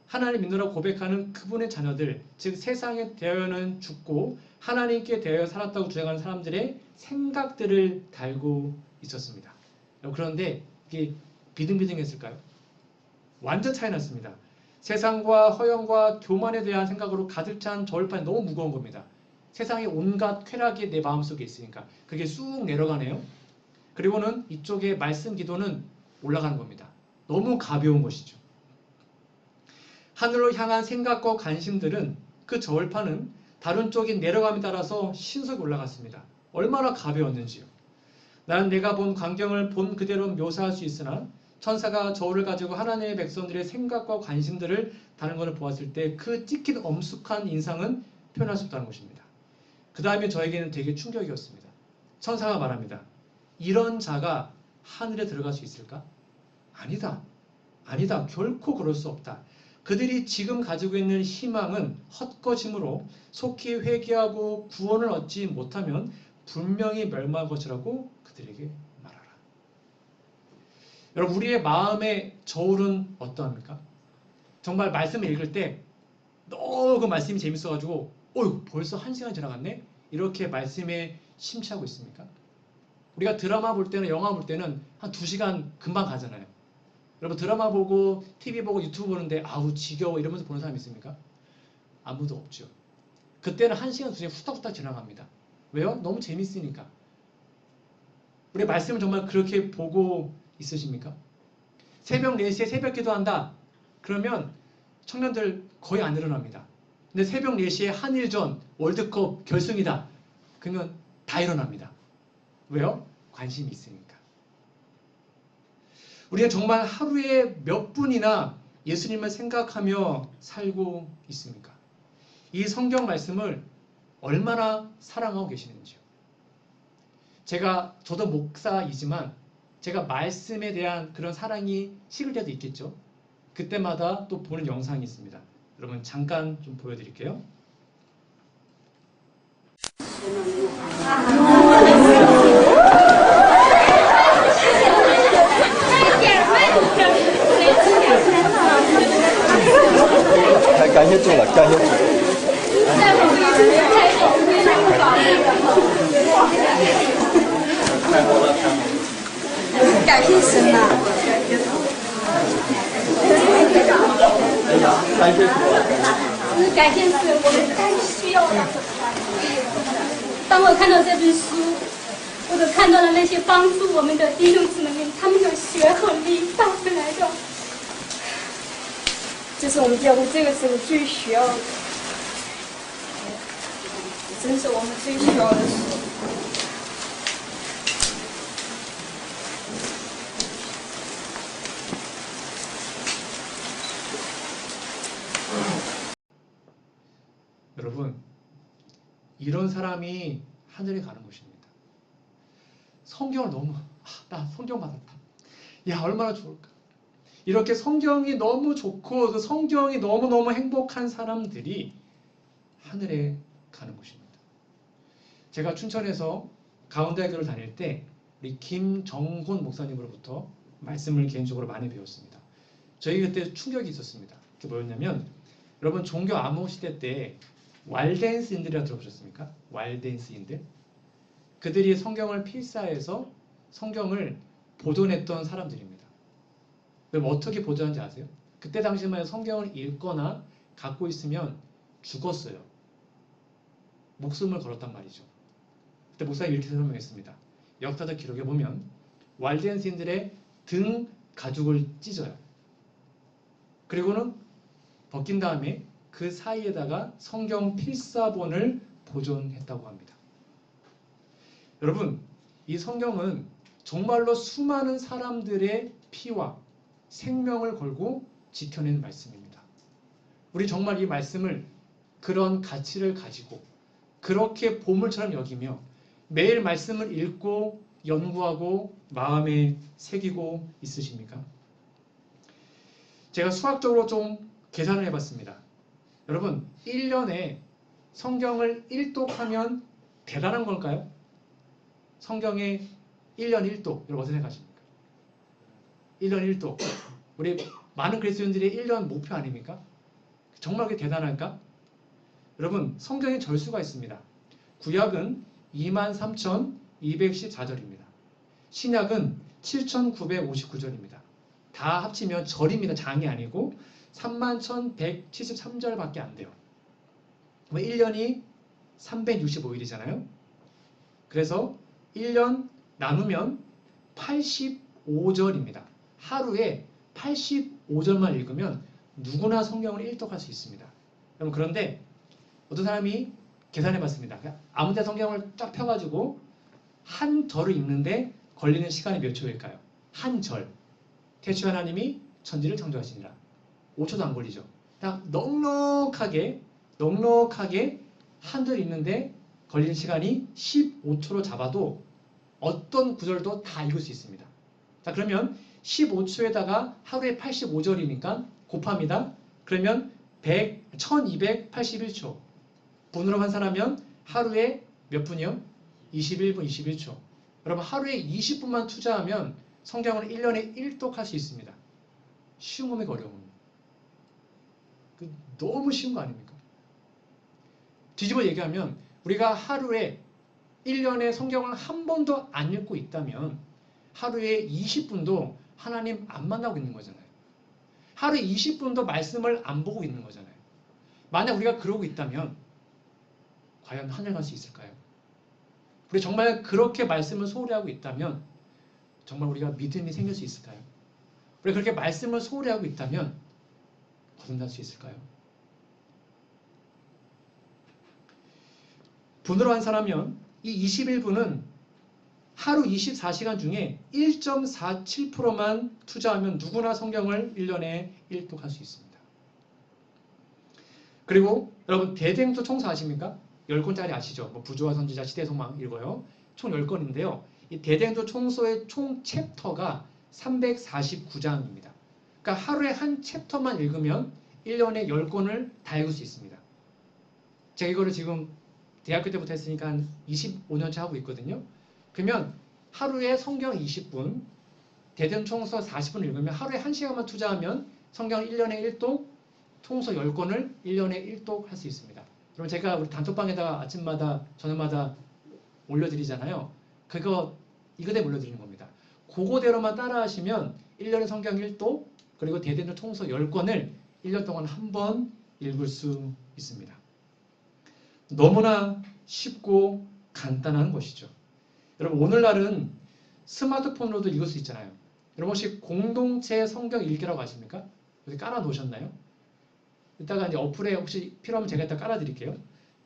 하나님 믿노라 고백하는 그분의 자녀들, 즉 세상에 대하여는 죽고 하나님께 대하여 살았다고 주장하는 사람들의 생각들을 달고 있었습니다. 그런데 이게 비등비등했을까요? 완전 차이 났습니다. 세상과 허영과 교만에 대한 생각으로 가득 찬 저울판이 너무 무거운 겁니다. 세상의 온갖 쾌락이 내 마음속에 있으니까 그게 쑥 내려가네요. 그리고는 이쪽에 말씀 기도는 올라가는 겁니다. 너무 가벼운 것이죠. 하늘로 향한 생각과 관심들은 그 저울판은 다른 쪽이 내려감에 따라서 신속히 올라갔습니다. 얼마나 가벼웠는지요. 나는 내가 본 광경을 본 그대로 묘사할 수 있으나 천사가 저울을 가지고 하나님의 백성들의 생각과 관심들을 다른 것을 보았을 때 그 찍힌 엄숙한 인상은 표현할 수 없다는 것입니다. 그 다음에 저에게는 되게 충격이었습니다. 천사가 말합니다. 이런 자가 하늘에 들어갈 수 있을까? 아니다. 아니다. 결코 그럴 수 없다. 그들이 지금 가지고 있는 희망은 헛것이므로 속히 회개하고 구원을 얻지 못하면 분명히 멸망할 것이라고 그들에게 말하라. 여러분, 우리의 마음의 저울은 어떠합니까? 정말 말씀을 읽을 때 너무 그 말씀이 재밌어가지고 벌써 1시간 지나갔네? 이렇게 말씀에 심취하고 있습니까? 우리가 드라마 볼 때는 영화 볼 때는 한 2시간 금방 가잖아요. 여러분 드라마 보고 TV 보고 유튜브 보는데 아우 지겨워 이러면서 보는 사람 있습니까? 아무도 없죠. 그때는 1시간 2시간 후딱후딱 지나갑니다. 왜요? 너무 재밌으니까. 우리 말씀을 정말 그렇게 보고 있으십니까? 새벽 4시에 새벽 기도한다. 그러면 청년들 거의 안 일어납니다. 근데 새벽 4시에 한일전 월드컵 결승이다. 그러면 다 일어납니다. 왜요? 관심이 있으니까. 우리는 정말 하루에 몇 분이나 예수님을 생각하며 살고 있습니까? 이 성경 말씀을 얼마나 사랑하고 계시는지요. 저도 목사이지만 제가 말씀에 대한 그런 사랑이 식을 때도 있겠죠. 그때마다 또 보는 영상이 있습니다. 여러분 잠깐 좀 보여드릴게요. 感谢主了，感谢主。感谢神呐！感谢主了。感谢神，我们太需要了。当我看到这本书，我都看到了那些帮助我们的弟兄姊妹们，他们的血和力带回来的。这是我们教会这个时候最需要的，真是我们最需要的事。 여러분, 이런 사람이 하늘에 가는 것입니다. 성경을 너무, 나 성경 받았다. 야, 얼마나 좋을까. 이렇게 성경이 너무 좋고 그 성경이 너무너무 행복한 사람들이 하늘에 가는 것입니다. 제가 춘천에서 가운데학교를 다닐 때 우리 김정곤 목사님으로부터 말씀을 개인적으로 많이 배웠습니다. 저희 그때 충격이 있었습니다. 그게 뭐였냐면 여러분 종교 암호 시대 때 왈덴스인들이라 들어보셨습니까? 왈덴스인들. 그들이 성경을 필사해서 성경을 보존했던 사람들입니다. 그럼 어떻게 보존하는지 아세요? 그때 당시만 해도 성경을 읽거나 갖고 있으면 죽었어요. 목숨을 걸었단 말이죠. 그때 목사님 이렇게 설명했습니다. 역사적 기록에 보면 왈덴스인들의 등 가죽을 찢어요. 그리고는 벗긴 다음에 그 사이에다가 성경 필사본을 보존했다고 합니다. 여러분, 이 성경은 정말로 수많은 사람들의 피와 생명을 걸고 지켜낸 말씀입니다. 우리 정말 이 말씀을 그런 가치를 가지고 그렇게 보물처럼 여기며 매일 말씀을 읽고 연구하고 마음에 새기고 있으십니까? 제가 수학적으로 좀 계산을 해봤습니다. 여러분, 1년에 성경을 1독하면 대단한 걸까요? 성경의 1년 1독, 여러분 어떻게 생각하십니까? 1년 1독. 우리 많은 그리스도인들의 1년 목표 아닙니까? 정말 그게 대단할까? 여러분, 성경에 절수가 있습니다. 구약은 23,214절입니다. 신약은 7,959절입니다. 다 합치면 절입니다. 장이 아니고 31,173절밖에 안 돼요. 1년이 365일이잖아요. 그래서 1년 나누면 85절입니다. 하루에 85절만 읽으면 누구나 성경을 일독할 수 있습니다. 여러분, 그런데 어떤 사람이 계산해 봤습니다. 아무 데 성경을 쫙 펴가지고 한 절을 읽는데 걸리는 시간이 몇 초일까요? 한 절. 태초 하나님이 천지를 창조하시니라. 5초도 안 걸리죠. 그냥 넉넉하게 한 절 읽는데 걸리는 시간이 15초로 잡아도 어떤 구절도 다 읽을 수 있습니다. 자, 그러면 15초에다가 하루에 85절이니까 곱합니다. 그러면 1281초. 분으로 환산하면 하루에 몇 분이요? 21분 21초. 여러분, 하루에 20분만 투자하면 성경을 1년에 1독할 수 있습니다. 쉬운 겁니까? 어려운 겁니까? 너무 쉬운 거 아닙니까? 뒤집어 얘기하면 우리가 하루에 1년에 성경을 한 번도 안 읽고 있다면 하루에 20분도 하나님 안 만나고 있는 거잖아요. 하루에 20분도 말씀을 안 보고 있는 거잖아요. 만약 우리가 그러고 있다면 과연 하늘 갈 수 있을까요? 우리 정말 그렇게 말씀을 소홀히 하고 있다면 정말 우리가 믿음이 생길 수 있을까요? 우리 그렇게 말씀을 소홀히 하고 있다면 거듭날 수 있을까요? 분으로 환산하면 이 21분은 하루 24시간 중에 1.47%만 투자하면 누구나 성경을 1년에 1독할 수 있습니다. 그리고 여러분, 대대행도 총서 아십니까? 10권짜리 아시죠? 부조와 선지자, 시대소망 읽어요. 총 10권인데요. 이 대대행도 총서의 총 챕터가 349장입니다. 그러니까 하루에 한 챕터만 읽으면 1년에 10권을 다 읽을 수 있습니다. 제가 이거를 지금 대학교 때부터 했으니까 한 25년째 하고 있거든요. 그러면 하루에 성경 20분, 대대행 총서 40분 읽으면 하루에 1시간만 투자하면 성경 1년에 1독, 총서 10권을 1년에 1독 할 수 있습니다. 그럼 제가 우리 단톡방에다가 아침마다 저녁마다 올려드리잖아요. 이거 때문에 올려드리는 겁니다. 그거대로만 따라하시면 1년에 성경 1독, 그리고 대대행 총서 10권을 1년 동안 한 번 읽을 수 있습니다. 너무나 쉽고 간단한 것이죠. 여러분, 오늘날은 스마트폰으로도 읽을 수 있잖아요. 여러분, 혹시 공동체 성경 읽기라고 아십니까? 여기 깔아 놓으셨나요? 이따가 이제 어플에 혹시 필요하면 제가 이따 깔아 드릴게요.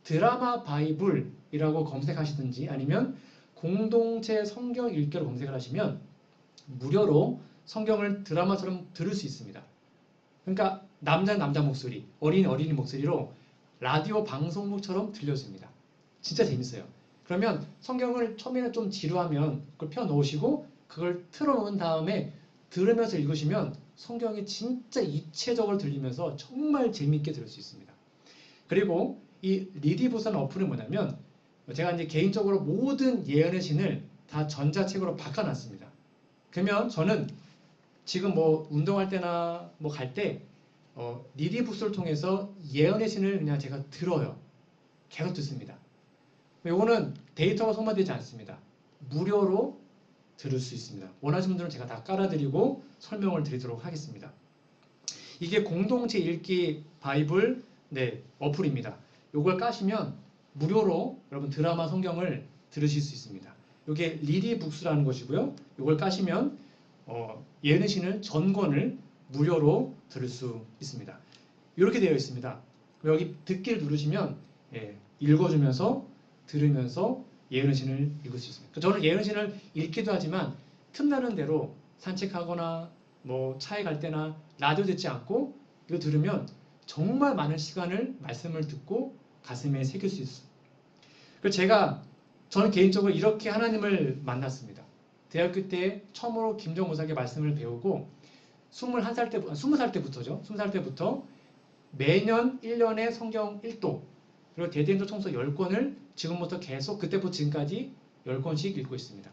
드라마 바이블이라고 검색하시든지 아니면 공동체 성경 읽기로 검색을 하시면 무료로 성경을 드라마처럼 들을 수 있습니다. 그러니까 남자 목소리, 어린이 목소리로 라디오 방송국처럼 들려줍니다. 진짜 재밌어요. 그러면 성경을 처음에는 좀 지루하면 그걸 펴놓으시고 그걸 틀어놓은 다음에 들으면서 읽으시면 성경이 진짜 입체적으로 들리면서 정말 재밌게 들을 수 있습니다. 그리고 이 리디부선 어플은 뭐냐면 제가 이제 개인적으로 모든 예언의 신을 다 전자책으로 바꿔놨습니다. 그러면 저는 지금 운동할 때나 갈 때 리디북스를 통해서 예언의 신을 그냥 제가 들어요. 계속 듣습니다. 이거는 데이터가 소모되지 않습니다. 무료로 들을 수 있습니다. 원하시는 분들은 제가 다 깔아드리고 설명을 드리도록 하겠습니다. 이게 공동체 읽기 바이블 어플입니다. 이걸 까시면 무료로 여러분 드라마 성경을 들으실 수 있습니다. 이게 리디북스라는 것이고요. 이걸 까시면 예언의 신을 전권을 무료로 들을 수 있습니다. 이렇게 되어 있습니다. 여기 듣기를 누르시면 읽어주면서 들으면서 예언의 신을 읽을 수 있습니다. 저는 예언의 신을 읽기도 하지만 틈나는 대로 산책하거나 차에 갈 때나 라디오 듣지 않고 이거 들으면 정말 많은 시간을 말씀을 듣고 가슴에 새길 수 있어요. 그래서 저는 개인적으로 이렇게 하나님을 만났습니다. 대학교 때 처음으로 김종 목사에게 말씀을 배우고 20살 때부터 매년 1년에 성경 1독 그리고 대대행도 총서 10권을 지금부터 계속 그때부터 지금까지 10권씩 읽고 있습니다.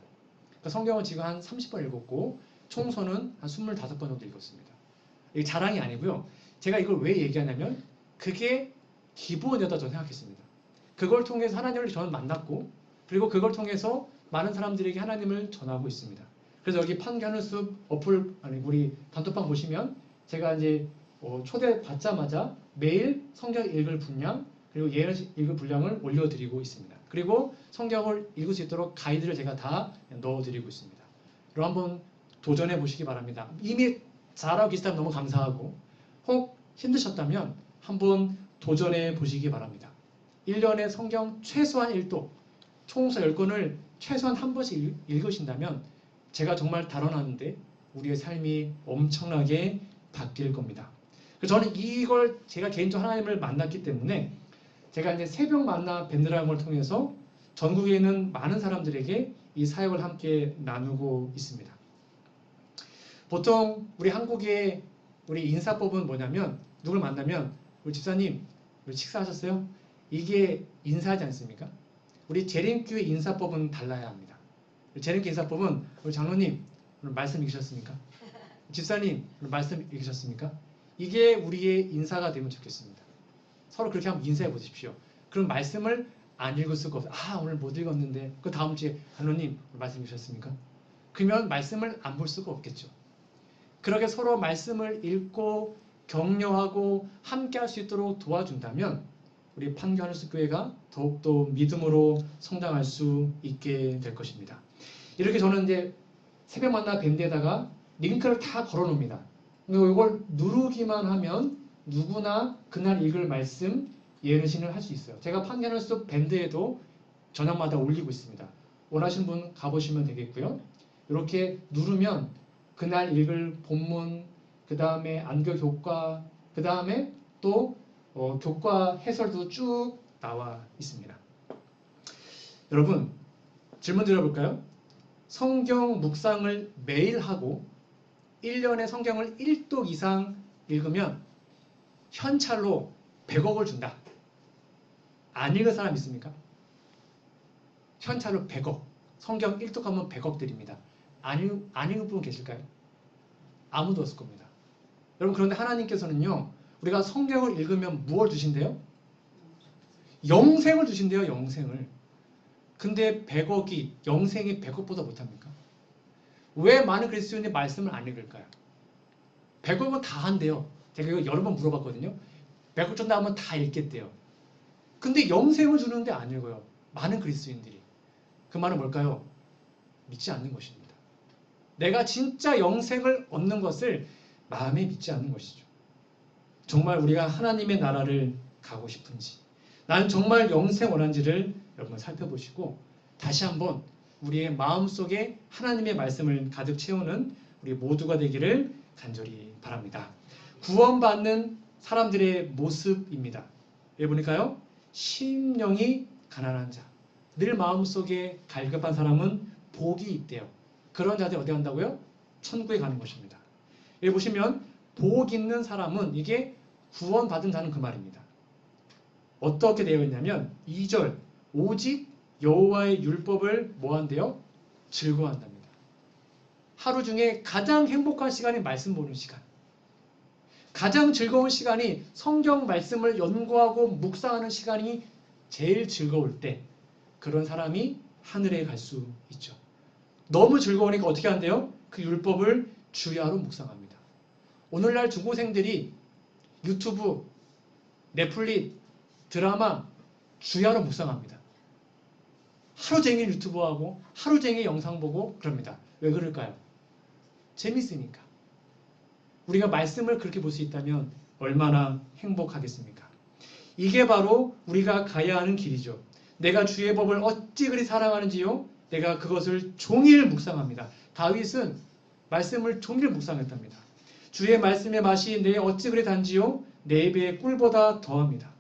그러니까 성경은 지금 한 30번 읽었고 총서는 한 25번 정도 읽었습니다. 이게 자랑이 아니고요. 제가 이걸 왜 얘기하냐면 그게 기본이었다 저는 생각했습니다. 그걸 통해서 하나님을 저는 만났고 그리고 그걸 통해서 많은 사람들에게 하나님을 전하고 있습니다. 그래서 여기 판교하는 숲 어플 아니 우리 단톡방 보시면 제가 이제 초대 받자마자 매일 성경 읽을 분량 그리고 예언 읽을 분량을 올려드리고 있습니다. 그리고 성경을 읽을 수 있도록 가이드를 제가 다 넣어드리고 있습니다. 여러분 한번 도전해 보시기 바랍니다. 이미 잘하고 계시다면 너무 감사하고 혹 힘드셨다면 한번 도전해 보시기 바랍니다. 1년에 성경 최소한 1독, 총서 10권을 최소한 한 번씩 읽으신다면 제가 정말 달아나는데 우리의 삶이 엄청나게 바뀔 겁니다. 그래서 저는 이걸 제가 개인적으로 하나님을 만났기 때문에 제가 이제 새벽 만나 밴드라는 걸 통해서 전국에 있는 많은 사람들에게 이 사역을 함께 나누고 있습니다. 보통 우리 한국의 우리 인사법은 뭐냐면 누굴 만나면 우리 집사님 우리 식사하셨어요? 이게 인사하지 않습니까? 우리 재림교회 인사법은 달라야 합니다. 재림교회 인사법은 우리 장로님 오늘 말씀 읽으셨습니까? 집사님 오늘 말씀 읽으셨습니까? 이게 우리의 인사가 되면 좋겠습니다. 서로 그렇게 한번 인사해 보십시오. 그럼 말씀을 안 읽을 수가 없어요. 아 오늘 못 읽었는데 그 다음 주에 장로님 오늘 말씀 읽으셨습니까? 그러면 말씀을 안 볼 수가 없겠죠. 그렇게 서로 말씀을 읽고 격려하고 함께 할 수 있도록 도와준다면 우리 판교하늘숲교회가 더욱더 믿음으로 성장할 수 있게 될 것입니다. 이렇게 저는 이제 새벽 만나 밴드에다가 링크를 다 걸어 놓습니다. 그리고 이걸 누르기만 하면 누구나 그날 읽을 말씀 예언신을 할 수 있어요. 제가 판교하늘숲 밴드에도 저녁마다 올리고 있습니다. 원하시는 분 가보시면 되겠고요. 이렇게 누르면 그날 읽을 본문, 그 다음에 안교 교과, 그 다음에 또 교과 해설도 쭉 나와 있습니다. 여러분 질문 드려볼까요? 성경 묵상을 매일 하고 1년에 성경을 1독 이상 읽으면 현찰로 100억을 준다. 안 읽은 사람 있습니까? 현찰로 100억. 성경 1독 하면 100억 드립니다. 안 읽은 분 계실까요? 아무도 없을 겁니다. 여러분 그런데 하나님께서는요. 우리가 성경을 읽으면 무엇을 주신대요? 영생을 주신대요. 영생을. 근데 100억이 영생이 100억보다 못합니까? 왜 많은 그리스도인이 말씀을 안 읽을까요? 100억은 다 한대요. 제가 이거 여러 번 물어봤거든요. 100억 준다 하면 다 읽겠대요. 근데 영생을 주는데 안 읽어요. 많은 그리스도인들이. 그 말은 뭘까요? 믿지 않는 것입니다. 내가 진짜 영생을 얻는 것을 마음에 믿지 않는 것이죠. 정말 우리가 하나님의 나라를 가고 싶은지 나는 정말 영생 원한지를 여러분 살펴보시고 다시 한번 우리의 마음속에 하나님의 말씀을 가득 채우는 우리 모두가 되기를 간절히 바랍니다. 구원받는 사람들의 모습입니다. 왜 보니까요? 심령이 가난한 자, 늘 마음속에 갈급한 사람은 복이 있대요. 그런 자들이 어디 간다고요? 천국에 가는 것입니다. 여기 보시면 복 있는 사람은 이게 구원받은 자는 그 말입니다. 어떻게 되어 있냐면 2절 오직 여호와의 율법을 뭐한대요? 즐거워한답니다. 하루 중에 가장 행복한 시간이 말씀 보는 시간. 가장 즐거운 시간이 성경 말씀을 연구하고 묵상하는 시간이 제일 즐거울 때 그런 사람이 하늘에 갈 수 있죠. 너무 즐거우니까 어떻게 한대요? 그 율법을 주야로 묵상합니다. 오늘날 중고생들이 유튜브, 넷플릭스, 드라마 주야로 묵상합니다. 하루 종일 유튜브하고 하루 종일 영상 보고 그럽니다. 왜 그럴까요? 재밌으니까. 우리가 말씀을 그렇게 볼 수 있다면 얼마나 행복하겠습니까? 이게 바로 우리가 가야 하는 길이죠. 내가 주의 법을 어찌 그리 사랑하는지요? 내가 그것을 종일 묵상합니다. 다윗은 말씀을 종일 묵상했답니다. 주의 말씀의 맛이 내 어찌 그리 단지요? 내 입의 꿀보다 더합니다.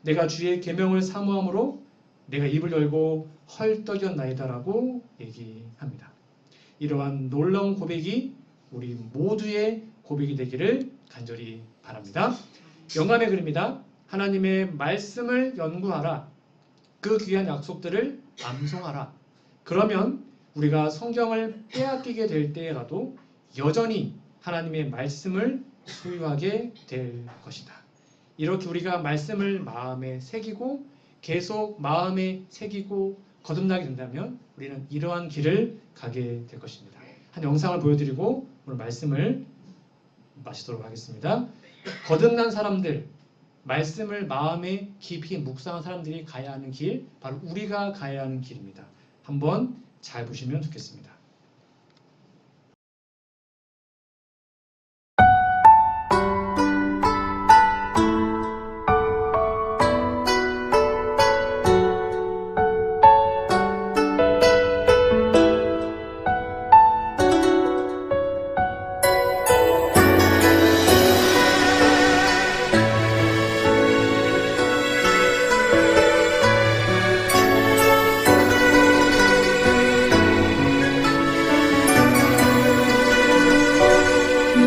내가 주의 계명을 사모함으로 내가 입을 열고 헐떡였나이다라고 얘기합니다. 이러한 놀라운 고백이 우리 모두의 고백이 되기를 간절히 바랍니다. 영감의 글입니다. 하나님의 말씀을 연구하라. 그 귀한 약속들을 암송하라. 그러면 우리가 성경을 빼앗기게 될 때라도 여전히 하나님의 말씀을 소유하게 될 것이다. 이렇게 우리가 말씀을 마음에 새기고 계속 마음에 새기고 거듭나게 된다면 우리는 이러한 길을 가게 될 것입니다. 한 영상을 보여드리고 오늘 말씀을 마치도록 하겠습니다. 거듭난 사람들, 말씀을 마음에 깊이 묵상한 사람들이 가야 하는 길, 바로 우리가 가야 하는 길입니다. 한번 잘 보시면 좋겠습니다.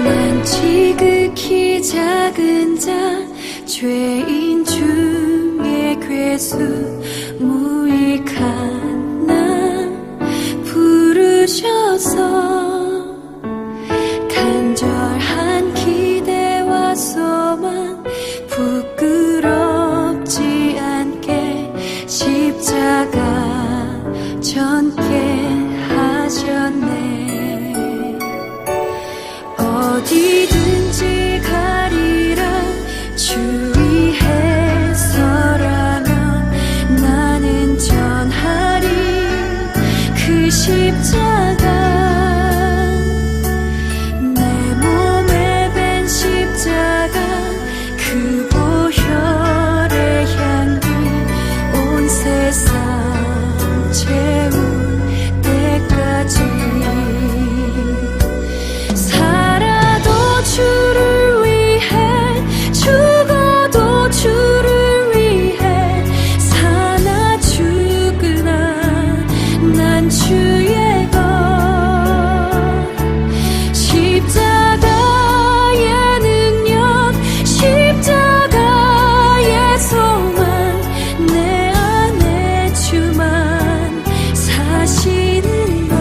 난 지극히 작은 자 죄인 중에 괴수 무익한 나 부르셔서 간절한 기대와 소망 부끄럽지 않게 십자가 전게 하셨네. 어디든지 가리라 주 위에 서라면 나는 전하리 그 십자가. 내 몸에 밴 십자가 그 보혈의 향기 온 세상 채울 때까지 주를 위해 죽어도 주를 위해 사나 죽으나 난 주의 것. 십자가의 능력 십자가의 소망 내 안에 주만 사시는 것.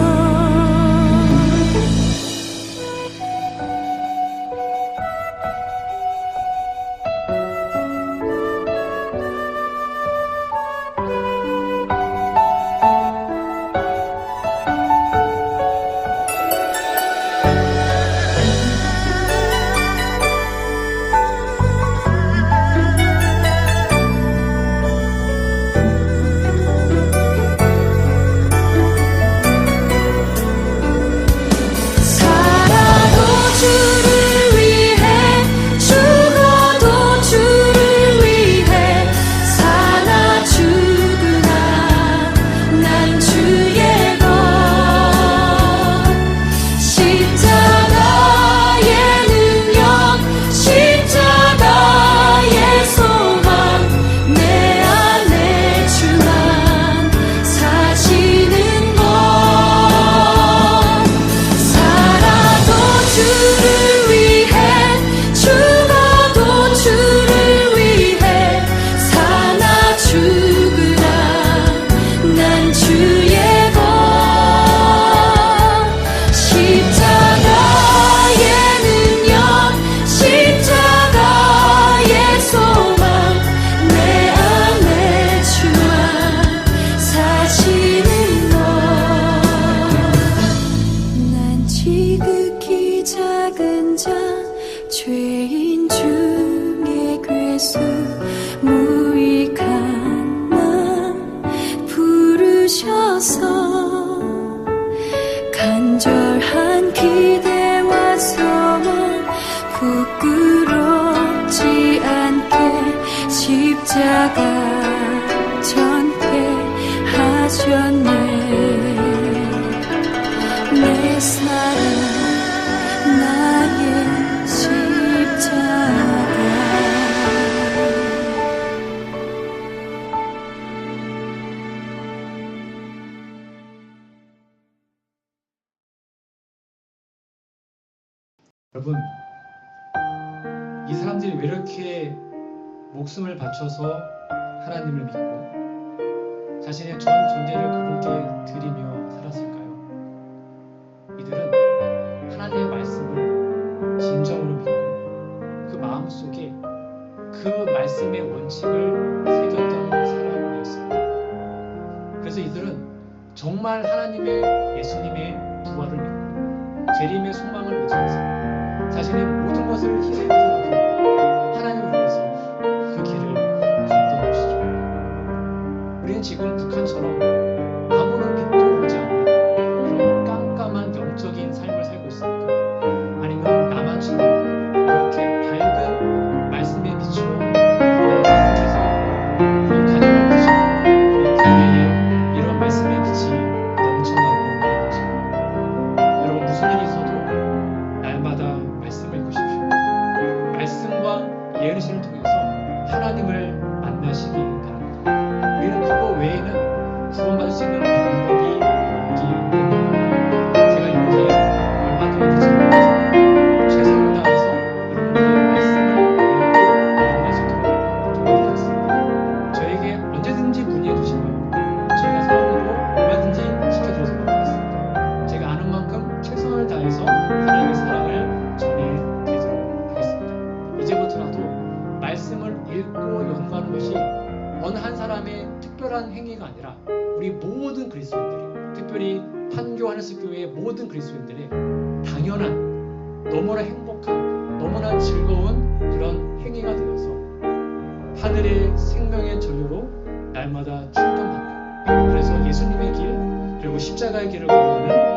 죄인 중에 괴수 무익한 나 부르셔서 간절한 기대와 소망 부끄럽지 않게 십자가 전게 하셨네. 내 사랑 나의 십자가. 여러분, 이 사람들이 왜 이렇게 목숨을 바쳐서 하나님을 믿고 자신의 전 존재를 그분께 드리며 살았을까요? 이들은 하나님의 말씀을 진정으로 믿고 그 마음속에 그 말씀의 원칙을 새겼던 사람이었습니다. 그래서 이들은 정말 하나님의 예수님의 부활을 믿고 것을 희생해서라도 하나님을 위해서 그 길을 걷던 것이죠. 우리는 지금 북한처럼 아무런 빛도 오지 않는 그런 깜깜한 영적인 삶을 살고 있습니까? 아니면 남한처럼 이렇게 밝은 말씀의 빛으로 우리의 가슴에서 우리 가정을 비추고 우리 교회에 이런 말씀의 빛이 넘쳐나고 있는 것입니다. 여러분 무슨 일이 있어도 날마다 말씀을 읽으십시오. 말씀과 예언신을 통해서 하나님을 만나시기 바랍니다. 우리는 그거 외에는 구원받을 수 있는 방법이 없기 때문입니다. 제가 여기에 얼마 전에 듣지만 최선을 다해서 여러분들이 말씀을 읽고 만날 수 있도록 도와드리겠습니다. 저에게 언제든지 문의해 주시면 저희가 사업으로 얼마든지 시켜드리도록 하겠습니다. 제가 아는 만큼 최선을 다해서 하나님의 사랑을 전해드리도록 하겠습니다. 이제부터라도 말씀을 읽고 연구하는 것이 어느 한 사람의 특별한 행위가 아니라 우리 모든 그리스도인들이, 특별히 판교 하늘스교회의 모든 그리스도인들의 당연한, 너무나 행복한, 너무나 즐거운 그런 행위가 되어서 하늘의 생명의 전류로 날마다 충전받는, 그래서 예수님의 길 그리고 십자가의 길을 걸어가는